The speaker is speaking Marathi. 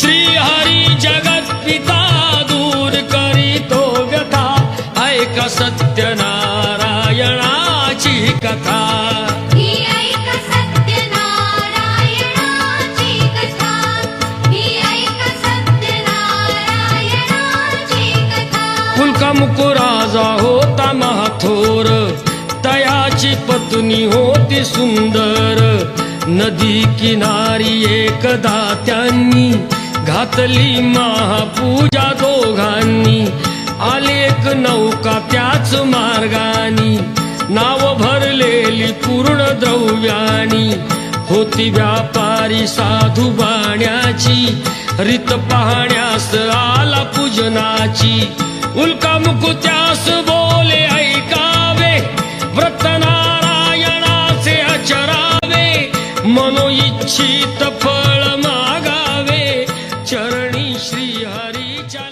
श्रीहरी जगत पिता दूर करीतो व्यथा ऐक सत्यनारायणाची कथा ही ऐक सत्यनारायणाची कथा ही ऐक सत्यनारायणाची कथा पुलका मुकुराजा होता महाथोर तयाची पत्नी होती सुंदर नदी किनारी एकदा त्यांनी घातली महापूजा दोघांनी आली एक नौका त्याच मार्गानी नाव भरलेली पूर्ण द्रव्यानी होती व्यापारी साधू बाण्याची रीत पाहण्यास आला पूजनाची उल्का मुकुत्यास बोले ऐकावे व्रत नारायणाचे आचरावे मनोइच्छित फळ मागावे चरणी श्री हरीच्या